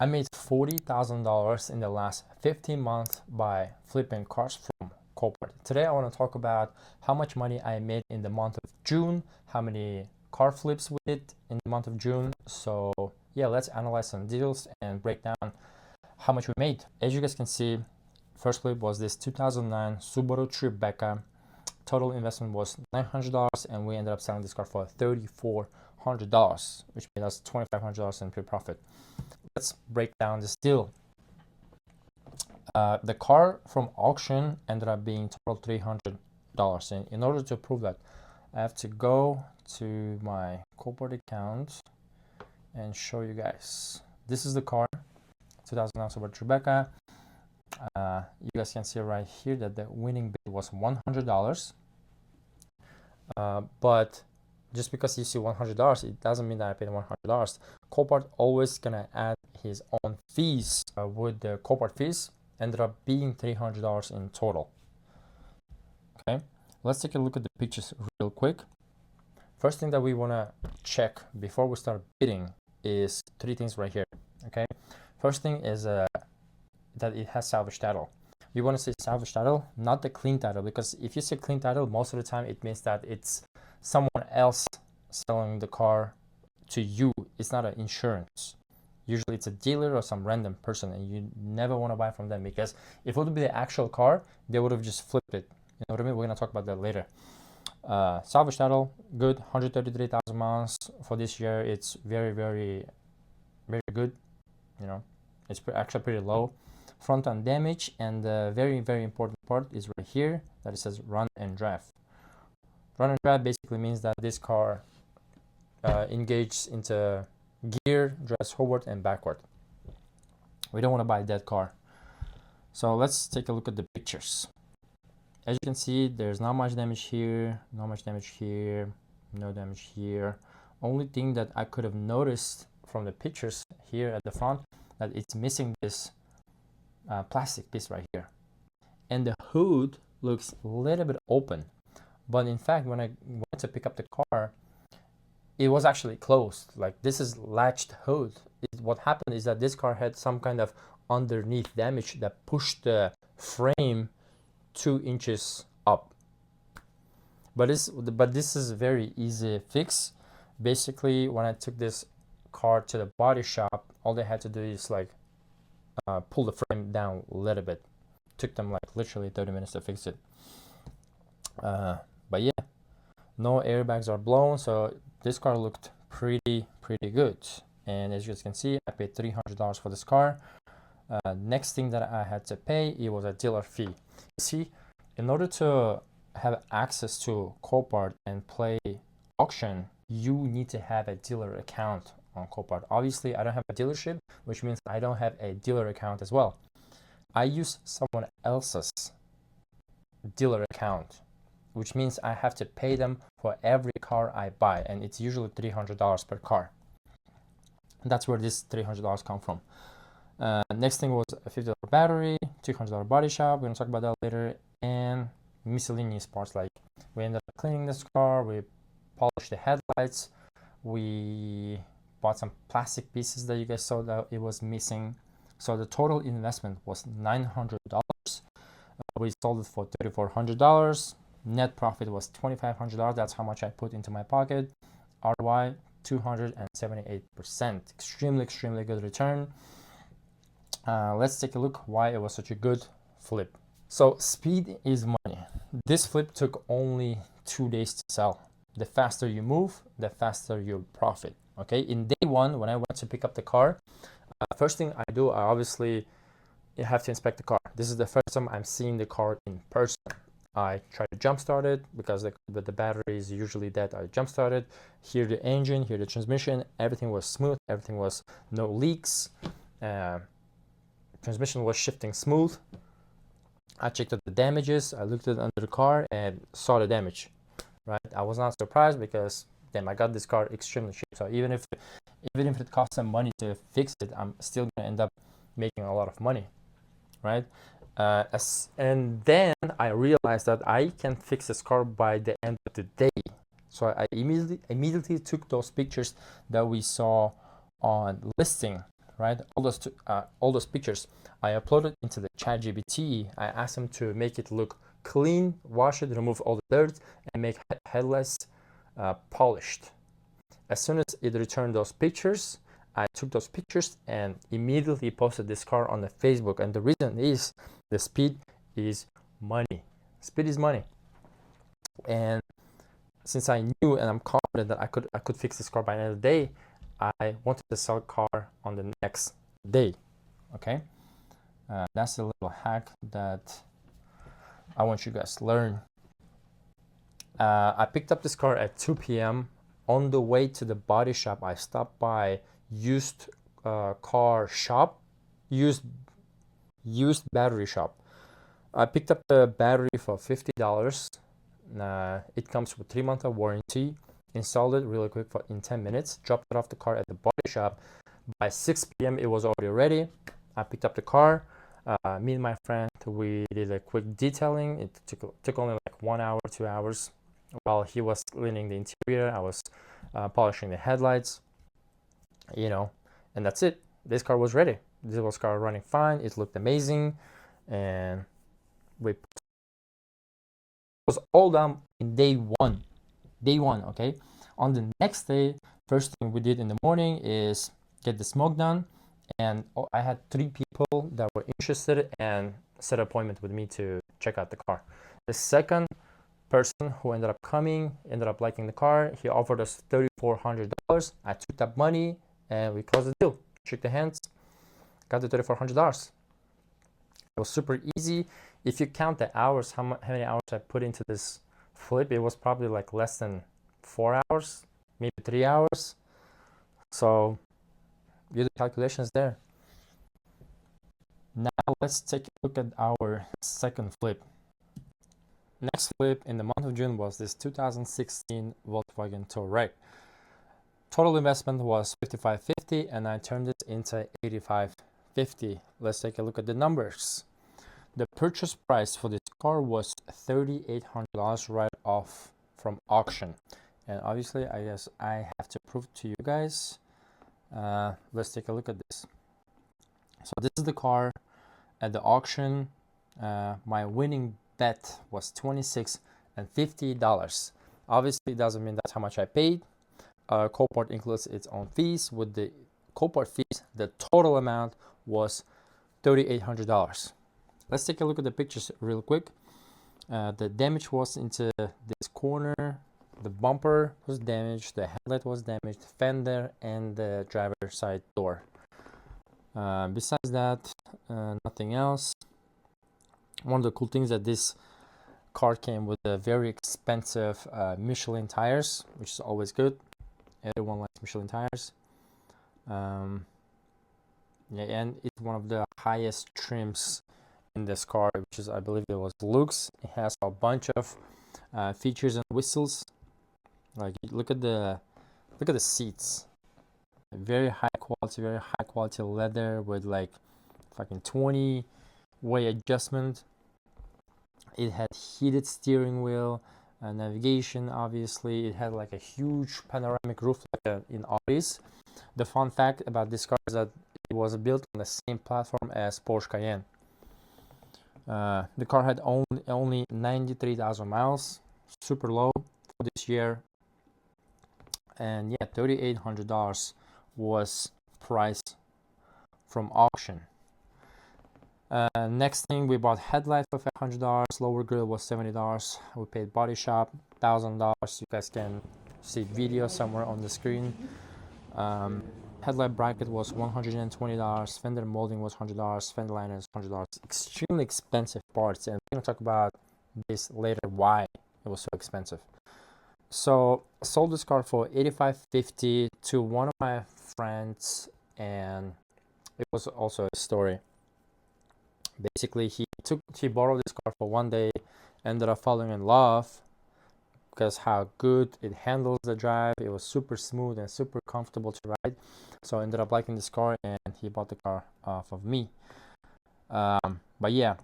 I made $40,000 in the last 15 months by flipping cars from Copart. Today I want to talk about how much money I made in the month of June, how many car flips we did in the month of June. So yeah, let's analyze some deals and break down how much we made. As you guys can see, first flip was this 2009 Subaru Tribeca. Total investment was $900 and we ended up selling this car for $3,400, which made us $2,500 in pre-profit. Let's break down this deal. The car from auction ended up being total $300, and in order to prove that, I have to go to my Copart account and show you guys. This is the car, 2009 Subaru Tribeca. You guys can see right here that the winning bid was $100, but just because you see $100, it doesn't mean that I paid $100. Copart always gonna add his own fees. With the Copart fees, ended up being $300 in total. Okay, let's take a look at the pictures real quick. First thing that we wanna check before we start bidding is three things right here. Okay, first thing is that it has salvage title. You want to say salvage title, not the clean title, because if you say clean title, most of the time it means that it's someone else selling the car to you. It's not an insurance. Usually it's a dealer or some random person, and you never want to buy from them, because if it would be the actual car, they would have just flipped it. You know what I mean? We're going to talk about that later. Salvage title, good, 133,000 miles for this year. It's very, very, very good. You know, it's actually pretty low. Front end damage, and the very, very important part is right here that it says run and drive. Run and drive basically means that this car engages into gear, drives forward and backward. We don't want to buy that car. So let's take a look at the pictures. As you can see, there's not much damage here, not much damage here, no damage here. Only thing that I could have noticed from the pictures here at the front, that it's missing this plastic piece right here, and the hood looks a little bit open, but in fact when I went to pick up the car, it was actually closed. Like, this is latched hood. What happened is that this car had some kind of underneath damage that pushed the frame 2 inches up, but this is a very easy fix. Basically, when I took this car to the body shop, all they had to do is like pull the frame down a little bit. Took them like literally 30 minutes to fix it. But yeah, no airbags are blown, so this car looked pretty good. And as you guys can see, I paid $300 for this car. Next thing that I had to pay, it was a dealer fee. You see, in order to have access to Copart and play auction, you need to have a dealer account on Copart. Obviously, I don't have a dealership, which means I don't have a dealer account as well. I use someone else's dealer account, which means I have to pay them for every car I buy, and it's usually $300 per car. That's where this $300 come from. Next thing was a $50 battery, $200 body shop. We're gonna talk about that later, and miscellaneous parts. Like, we ended up cleaning this car, we polished the headlights, we bought some plastic pieces that you guys saw that it was missing. So the total investment was $900. We sold it for $3,400. Net profit was $2,500. That's how much I put into my pocket. ROI 278%. Extremely good return. Let's take a look why it was such a good flip. So speed is money. This flip took only 2 days to sell. The faster you move, the faster you profit. Okay, in day one, when I went to pick up the car, first thing I do, I obviously have to inspect the car. This is the first time I'm seeing the car in person. I try to jump start it because the battery is usually dead. I jump started, hear the engine, hear the transmission. Everything was smooth. Everything was no leaks. Transmission was shifting smooth. I checked out the damages. I looked at under the car and saw the damage. Right, I was not surprised because damn, I got this car extremely cheap. So even if it costs some money to fix it, I'm still gonna end up making a lot of money, right? And then I realized that I can fix this car by the end of the day. So I immediately took those pictures that we saw on listing, right? All those pictures I uploaded into the ChatGPT. I asked him to make it look clean, wash it, remove all the dirt, and make headlights polished. As soon as it returned those pictures, I took those pictures and immediately posted this car on the Facebook. And the reason is the speed is money. Speed is money. And since I knew and I'm confident that I could fix this car by the end of the day, I wanted to sell a car on the next day. Okay, that's a little hack that I want you guys to learn. I picked up this car at 2 p.m. On the way to the body shop, I stopped by used car shop, used battery shop. I picked up the battery for $50. It comes with 3 months of warranty. Installed it really quick in 10 minutes. Dropped it off the car at the body shop. By 6 p.m. it was already ready. I picked up the car. Me and my friend, we did a quick detailing. It took only like 1 hour, 2 hours. While he was cleaning the interior, I was polishing the headlights, and that's it. This car was ready. This car running fine. It looked amazing, and it was all done in day one. Okay. On the next day, first thing we did in the morning is get the smoke done, and I had 3 people that were interested and set an appointment with me to check out the car. The second person who ended up liking the car, he offered us $3,400. I took that money and we closed the deal. Shook the hands, got the $3,400. It was super easy. If you count the hours, how many hours I put into this flip, it was probably like less than 4 hours, maybe 3 hours. So do the calculations there. Now let's take a look at our second flip. Next flip in the month of June was this 2016 Volkswagen Touareg. Total investment was $5,550 and I turned it into $8,550. Let's take a look at the numbers. The purchase price for this car was $3,800 right off from auction. And obviously, I guess I have to prove to you guys. Let's take a look at this. So this is the car at the auction. My winning bet was $26 and $50. Obviously, it doesn't mean that's how much I paid. Copart includes its own fees. With the Copart fees, the total amount was $3,800. Let's take a look at the pictures real quick. The damage was into this corner. The bumper was damaged, the headlight was damaged, fender, and the driver's side door. Besides that, nothing else. One of the cool things that this car came with a very expensive Michelin tires, which is always good. Everyone likes Michelin tires. Yeah, and it's one of the highest trims in this car, which is, I believe it was Lux. It has a bunch of features and whistles. Like, look at the seats. Very high quality leather with like fucking 20-way adjustment. It had heated steering wheel, navigation. Obviously, it had like a huge panoramic roof like in Audis. The fun fact about this car is that it was built on the same platform as Porsche Cayenne. The car had only 93,000 miles, super low for this year. And yeah, $3,800 was price from auction. Next thing, we bought headlight for $500. Lower grill was $70. We paid body shop $1,000. You guys can see video somewhere on the screen. Headlight bracket was $120. Fender molding was $100. Fender liner is $100. Extremely expensive parts, and we're gonna talk about this later, why it was so expensive. So I sold this car for $8,550 to one of my friends, and it was also a story. Basically, he borrowed this car for one day, ended up falling in love because how good it handles the drive. It was super smooth and super comfortable to ride. So I ended up liking this car, and he bought the car off of me. But yeah,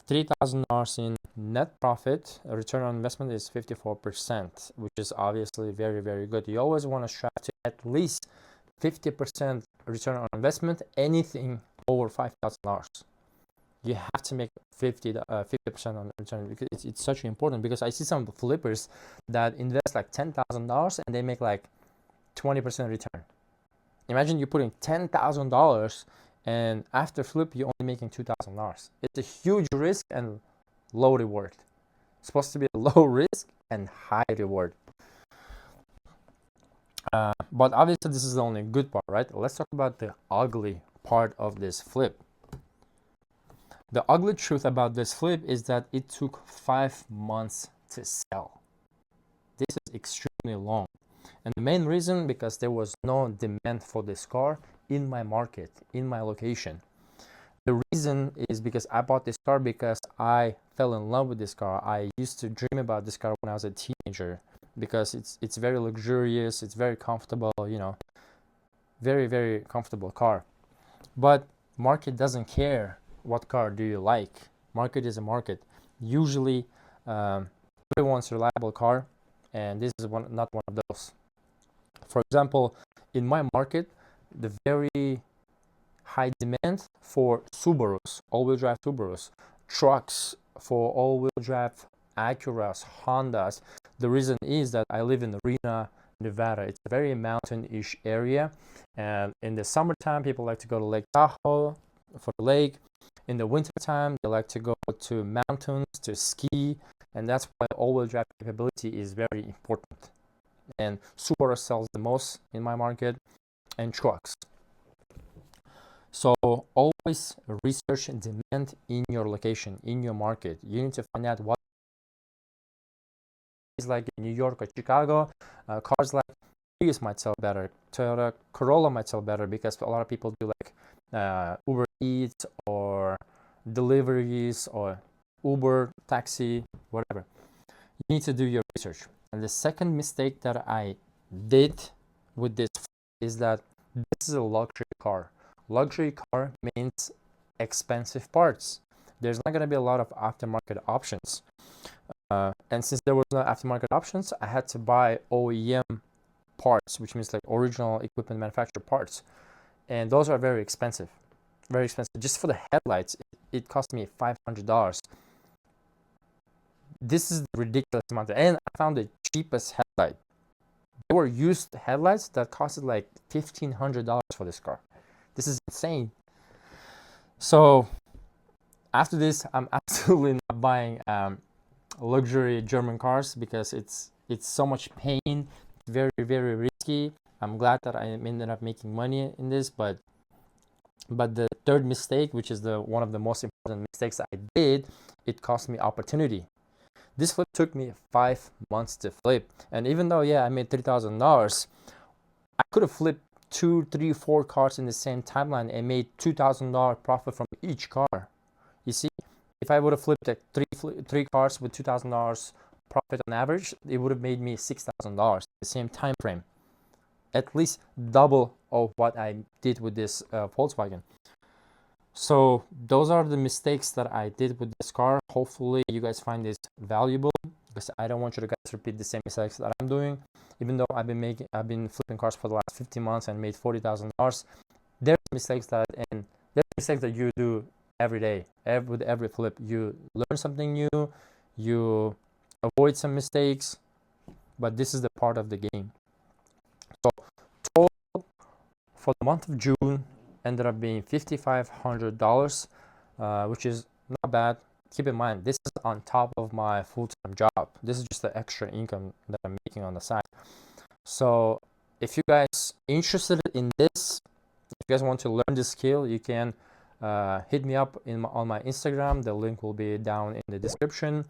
$3,000 in net profit. A return on investment is 54%, which is obviously very, very good. You always want to strive to at least 50% return on investment, anything over $5,000. You have to make 50% on return, because it's such important. Because I see some flippers that invest like $10,000 and they make like 20% return. Imagine you're putting $10,000 and after flip you're only making $2,000. It's a huge risk and low reward. It's supposed to be a low risk and high reward. But obviously this is the only good part, right? Let's talk about the ugly part of this flip. The ugly truth about this flip is that it took 5 months to sell. This is extremely long. And the main reason, because there was no demand for this car in my market, in my location. The reason is because I bought this car because I fell in love with this car. I used to dream about this car when I was a teenager, because it's very luxurious, it's very comfortable, you know, very, very comfortable car. But market doesn't care what car do you like. Market is a market. Usually everyone wants a reliable car, and this is not one of those. For example, in my market, the very high demand for Subarus, all-wheel drive Subarus, trucks for all-wheel drive Acuras, Hondas. The reason is that I live in Reno, Nevada. It's a very mountain-ish area, and in the summertime people like to go to Lake Tahoe for the lake. In the wintertime they like to go to mountains to ski, and that's why all-wheel drive capability is very important. And Subaru sells the most in my market, and trucks. So always research and demand in your location, in your market. You need to find out what is like in New York or Chicago. Cars like Prius might sell better. Toyota Corolla might sell better because a lot of people do like Uber Eats or deliveries or Uber, taxi, whatever. You need to do your research. And the second mistake that I did with this is that this is a luxury car. Luxury car means expensive parts. There's not going to be a lot of aftermarket options. And since there was no aftermarket options, I had to buy OEM parts, which means like original equipment manufacturer parts. And those are very expensive. Very expensive. Just for the headlights, it cost me $500. This is the ridiculous amount. And I found the cheapest headlight. There were used headlights that costed like $1,500 for this car. This is insane. So after this, I'm absolutely not buying luxury German cars, because it's so much pain, very, very risky. I'm glad that I ended up making money in this, but the third mistake, which is one of the most important mistakes I did, it cost me opportunity. This flip took me 5 months to flip, and even though I made $3,000, I could have flipped 2, 3, 4 cars in the same timeline and made $2,000 profit from each car. You see, if I would have flipped like three cars with $2,000 profit on average, it would have made me $6,000 the same time frame, at least double of what I did with this Volkswagen. So those are the mistakes that I did with this car. Hopefully you guys find this valuable, because I don't want you to guys repeat the same mistakes that I'm doing. Even though I've been flipping cars for the last 15 months and made $40,000. There's mistakes that you do every day. With every flip, you learn something new, you avoid some mistakes, but this is the part of the game. So total for the month of June ended up being $5,500, which is not bad. Keep in mind, this is on top of my full-time job. This is just the extra income that I'm making on the side. So if you guys interested in this, if you guys want to learn this skill, you can hit me up on my Instagram. The link will be down in the description.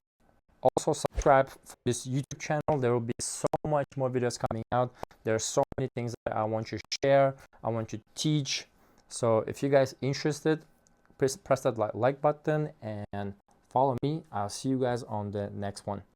Also subscribe for this YouTube channel. There will be so much more videos coming out. There are so many things that I want you to share, I want you to teach. So if you guys interested, press that like button and follow me. I'll see you guys on the next one.